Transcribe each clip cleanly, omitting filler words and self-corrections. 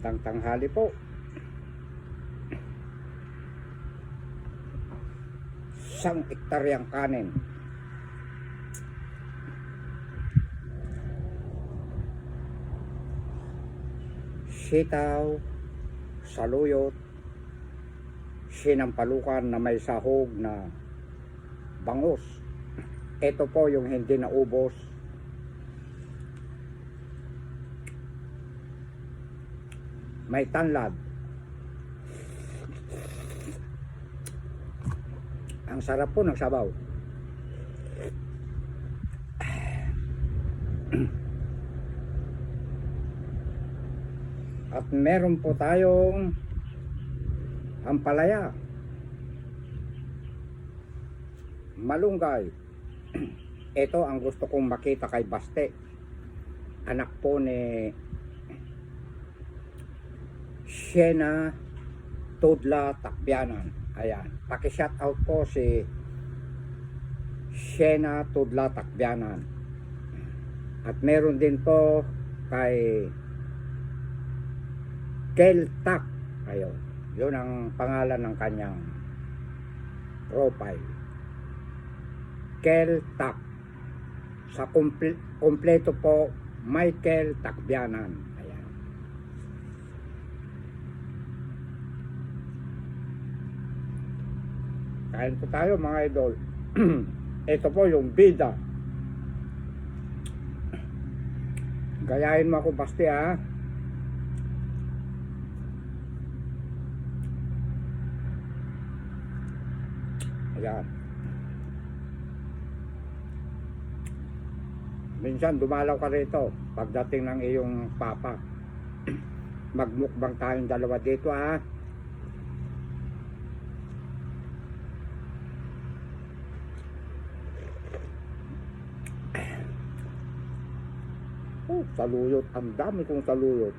Magandang tanghali po. Isang ektaryang kanin. Sitaw, saluyot, sinampalukan na may sahog na bangus. Ito po yung hindi naubos. May tanlad. Ang sarap po ng sabaw. At meron po tayong ampalaya, malunggay. Ito ang gusto kong makita kay Baste, anak po ni Shena Tudla Takbianan. Ayan, paki-shout out po si Shena Tudla Takbianan. At meron din po kay Keltak. Ayun, yun ang pangalan ng kanyang profile. Keltak. Sa kompleto po, Michael Takbianan. Ayan. Kain po tayo mga idol. Ito po yung bida. Gayahin mo ako, Basti, ha. Ayan. Minsan dumalaw ka rito pagdating ng iyong papa. Magmukbang tayong dalawa dito, ha. Oh, saluyot. Ang dami kong saluyot.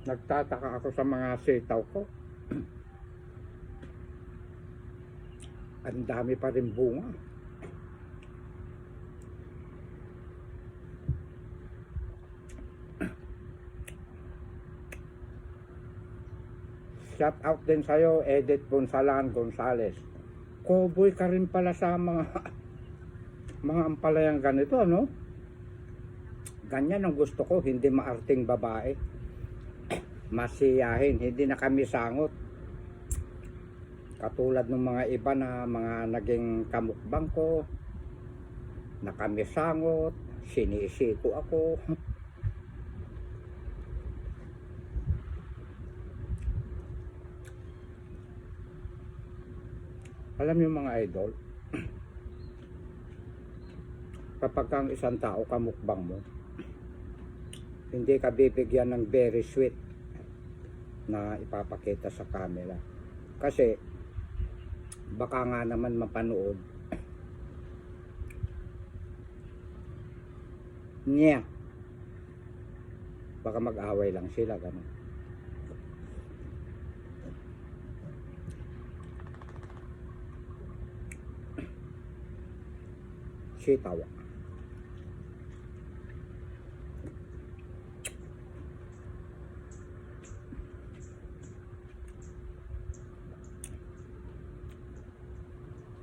Nagtataka ako sa mga sitaw ko. Ang dami pa rin bunga. Shout out din sa'yo, Edith Bonsalan Gonzales. Cowboy ka rin pala sa mga ampalayang ganito, no? Ganyan ang gusto ko, hindi maarting babae. Masiyahin, hindi na kami sangot. Katulad ng mga iba na mga naging kamukbang ko, na kami sangot, sinisiko ako. Alam niyo mga idol, kapag kang isang tao kamukbang mo, hindi ka bibigyan ng very sweet na ipapakita sa camera. Kasi baka nga naman mapanood niya. Baka mag-away lang sila, ganun. Sitaw.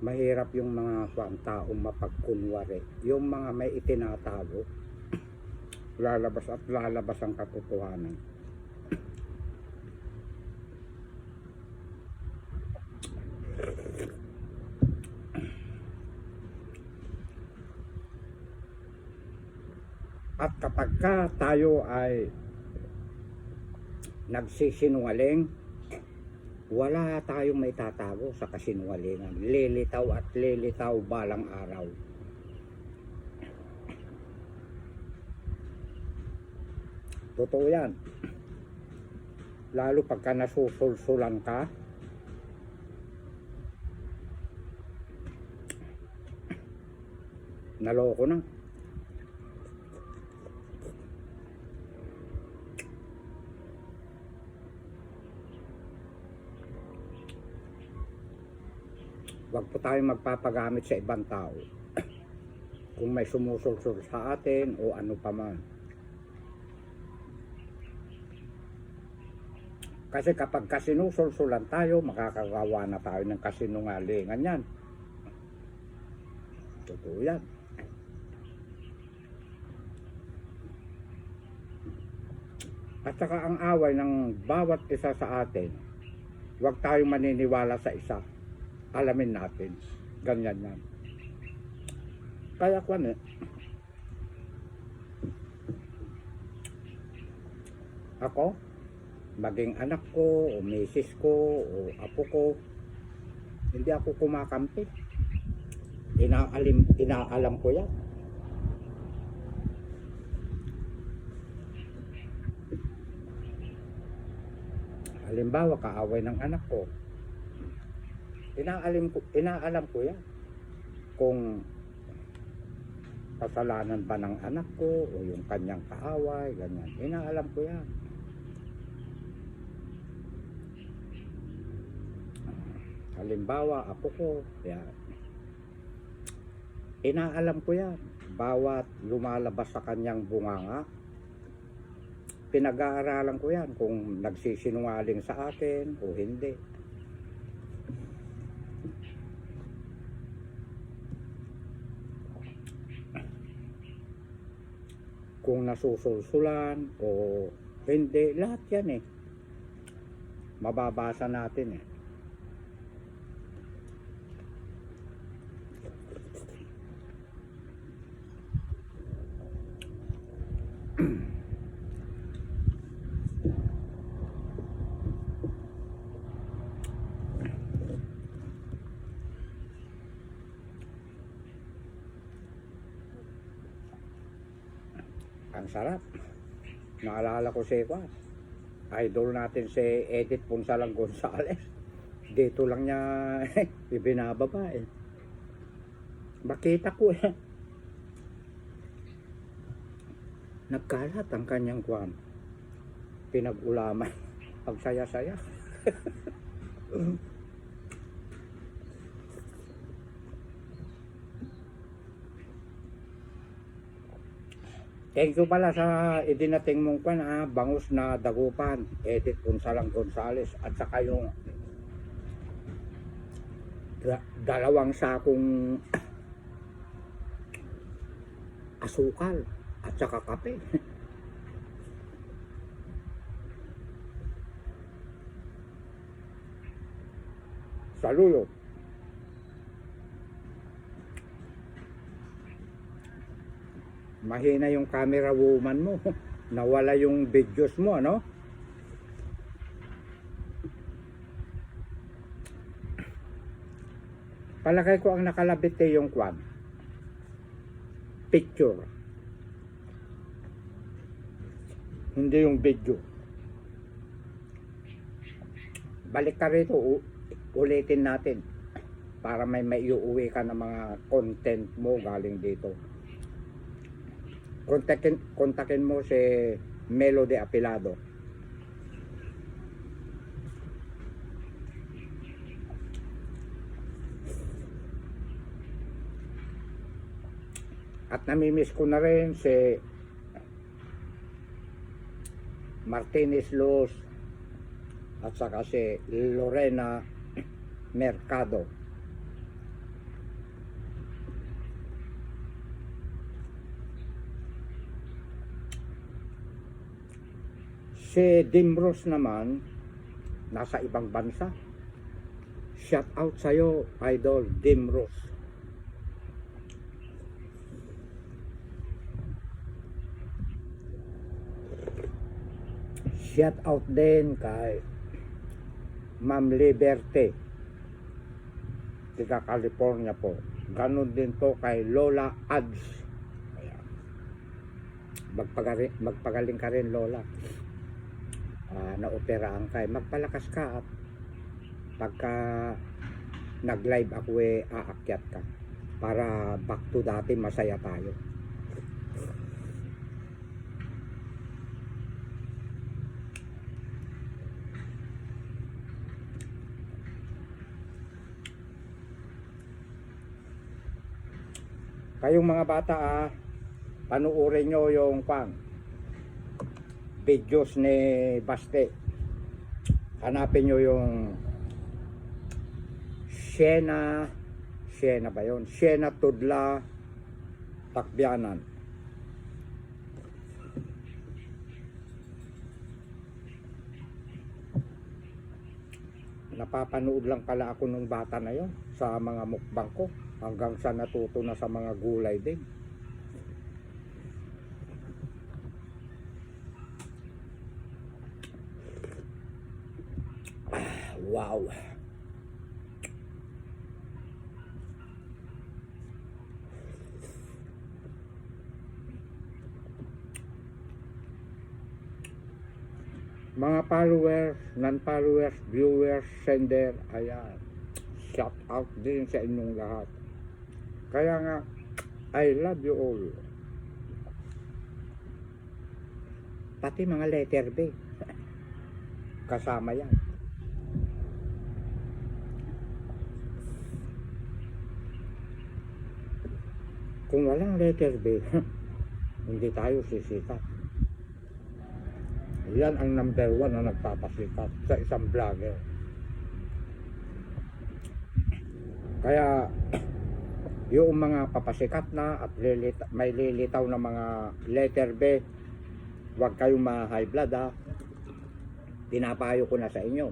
Mahirap yung mga taong mapagkunwari. Yung mga may itinatago, lalabas at lalabas ang katotohanan. At kapag tayo ay nagsisinungaling, wala tayong may tatago sa kasinungalingan. Lilitaw at lilitaw balang araw. Totoo yan. Lalo pagka nasusulsulan ka, naloko na. Huwag po tayong magpapagamit sa ibang tao. Kung may sumusulsul sa atin o ano pa man. Kasi kapag kasinusulsulan tayo, makakagawa na tayo ng kasinungalingan yan. Totoo yan. At saka ang away ng bawat isa sa atin, huwag tayong maniniwala sa isa. Alamin natin. Ganyan yan. Kaya kwan ako, maging anak ko, o misis ko, o apo ko, hindi ako kumakampi. Inaalam ko yan. Halimbawa, kaaway ng anak ko, inaalam ko yan. Kung kasalanan ba ng anak ko, o yung kanyang kaaway, ganyan. Inaalam ko yan. Halimbawa, apo ko, yan. Inaalam ko yan. Bawat lumalabas sa kanyang bunganga, pinag-aaralan ko yan kung nagsisinungaling sa akin o hindi. Kung nasusulsulan o hindi, lahat yan mababasa natin Ang sarap. Naalala ko si idol natin si Edith Ponsalang Gonzales. Dito lang niya ibinababa Makita ko nagkalat ang kanyang kwan. Pinag-ulaman. Ang saya-saya. Thank you pala sa idinating mong bangus na dagupan, Edith Ponsalang Gonzales, at saka yung dalawang sakong asukal at saka kape. Saludo. Mahina yung camera woman mo. Nawala yung videos mo, ano? Palagay ko ang nakalabit yung kwan. Picture. Hindi yung video. Balik ka rito, ulitin natin. Para may maiuwi ka ng mga content mo galing dito. Kontakin mo si Melody Apilado. At namimiss ko na rin si Martinez Luz at saka si Lorena Mercado. Si Dimros naman, nasa ibang bansa. Shout out sa'yo, Idol Dimros. Shout out din kay Ma'am Liberty, taga California po. Ganon din po kay Lola Ads. Magpagaling ka rin, Lola. Na-operahan kay magpalakas ka at pagka nag-live ako aakyat ka para back to dati masaya tayo. Kayong mga bata panuorin nyo yung videos ni Baste. Hanapin nyo yung Siena ba yun? Siena Tudla Takbianan. Napapanood lang pala ako nung bata na yon sa mga mukbang ko hanggang sa natuto na sa mga gulay din. Wow. Mga followers, non-followers, viewers, sender, ayan. Shout out din sa inyong lahat. Kaya nga, I love you all. Pati mga letter B. Kasama yan. Kung walang letter B, hindi tayo sisikat. Yan ang number 1 na nagpapasikat sa isang vlogger. Kaya yung mga papasikat na at may lilitaw na mga letter B, huwag kayong ma-high blood Pinapayo ko na sa inyo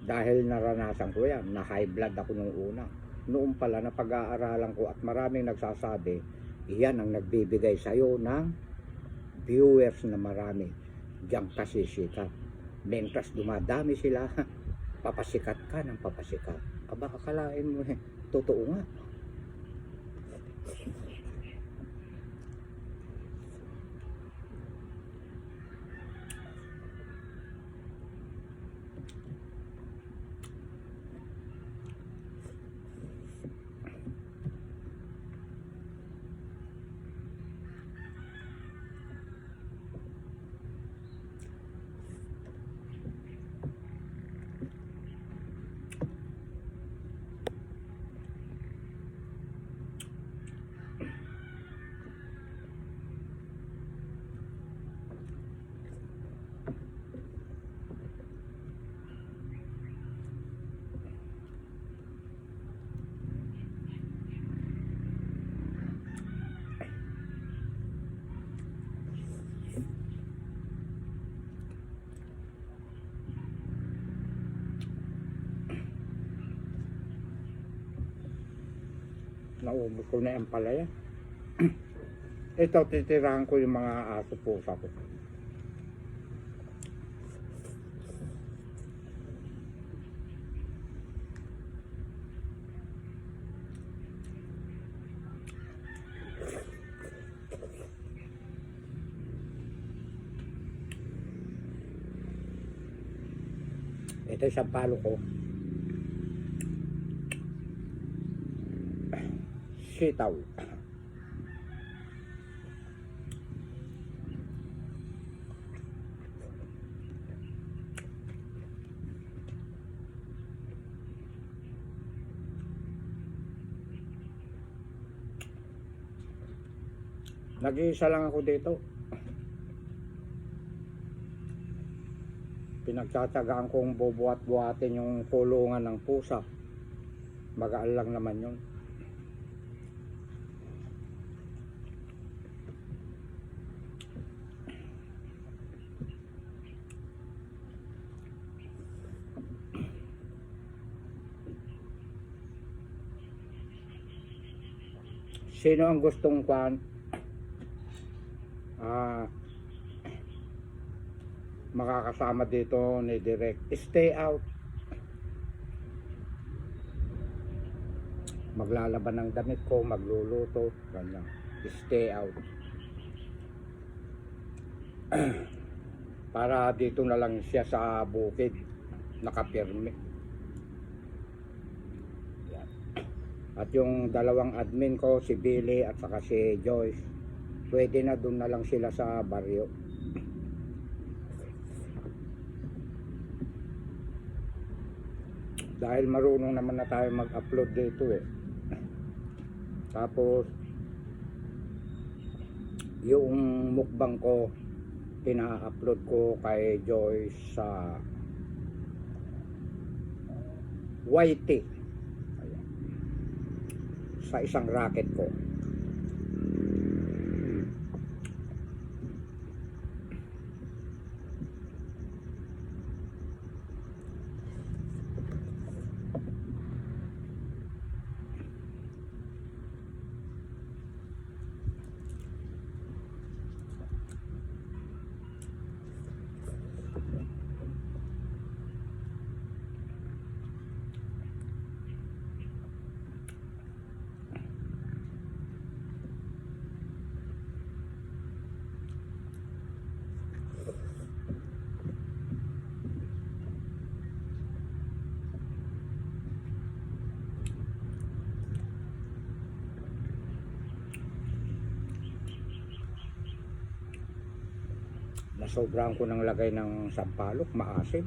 dahil naranasan ko yan, na high blood ako nung una. Noon pala na pag-aaralan ko at maraming nagsasabi, iyan ang nagbibigay sa iyo ng viewers na marami. Diyan kasi sikat. Mentras dumadami sila, papasikat ka ng papasikat. Aba, akalain mo totoo nga. Naubos ko na yung palaya. Ito, titirahan ko yung mga aso pusa ko. Ito yung palo ko. Sitaw. Nag-iisa lang ako dito. Pinagtsatsagaan kong bubuhat-buhatin yung kulungan ng pusa. Magaan lang naman yun. Sino ang gustong makakasama dito ni Direct? Stay out. Maglalaban ng damit ko, magluluto, ganyan. Stay out. Para dito na lang siya sa bukid, nakapirme. At yung dalawang admin ko, si Billy at saka si Joyce, pwede na doon na lang sila sa baryo. Dahil marunong naman na tayo mag-upload dito Tapos yung mukbang ko, pina-upload ko kay Joyce sa YT. Ayan. Sa isang racket ko. Nasobrahan ko ng lagay ng sampalok, maasim.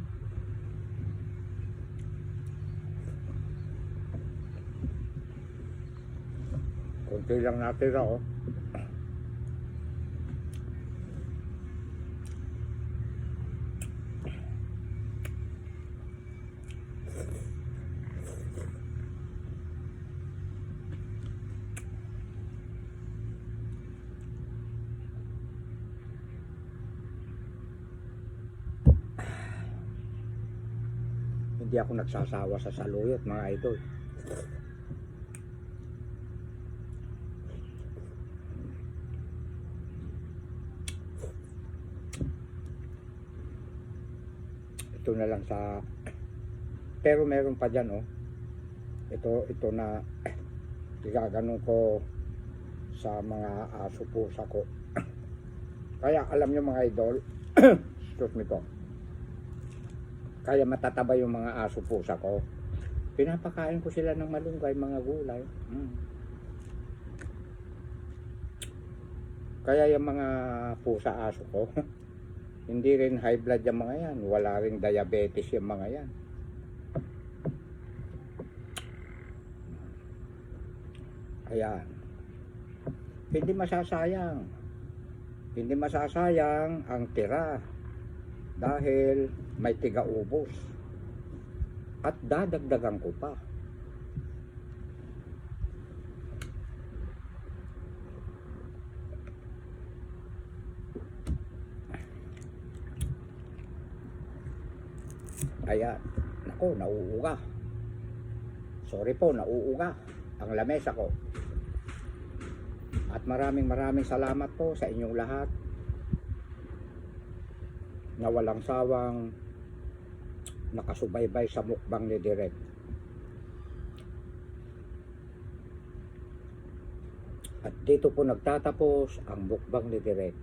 Kunti lang natira, oh. Hindi ako nagsasawa sa saluyot, mga idol. Ito na lang sa, pero meron pa dyan, oh. Ito na igaganon ko sa mga aso pusa ko. Kaya alam nyo, mga idol, excuse me po, kaya matataba yung mga aso pusa ko, pinapakain ko sila ng malunggay, mga gulay. Kaya yung mga pusa aso ko hindi rin high blood yung mga yan, wala rin diabetes yung mga yan. Ayan, hindi masasayang ang tira dahil may tiga-ubos at dadagdagan ko pa. Ayan, naku, nauuga. Sorry po, nauuga ang lamesa ko. At maraming salamat po sa inyong lahat na walang sawang nakasubaybay sa mukbang ni Direk. At dito po nagtatapos ang mukbang ni Direk.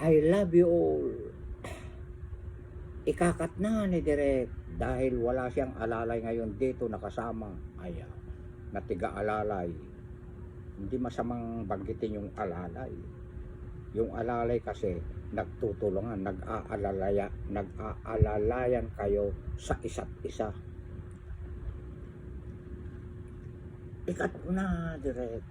I love you all. Ikakat na ni Direk dahil wala siyang alalay ngayon dito nakasama. Ayan, natiga alalay. Hindi masamang banggitin yung alalay. Yung alalay kasi nagtutulungan, nag-aalalayan kayo sa isa't isa. Ikat na, Direk.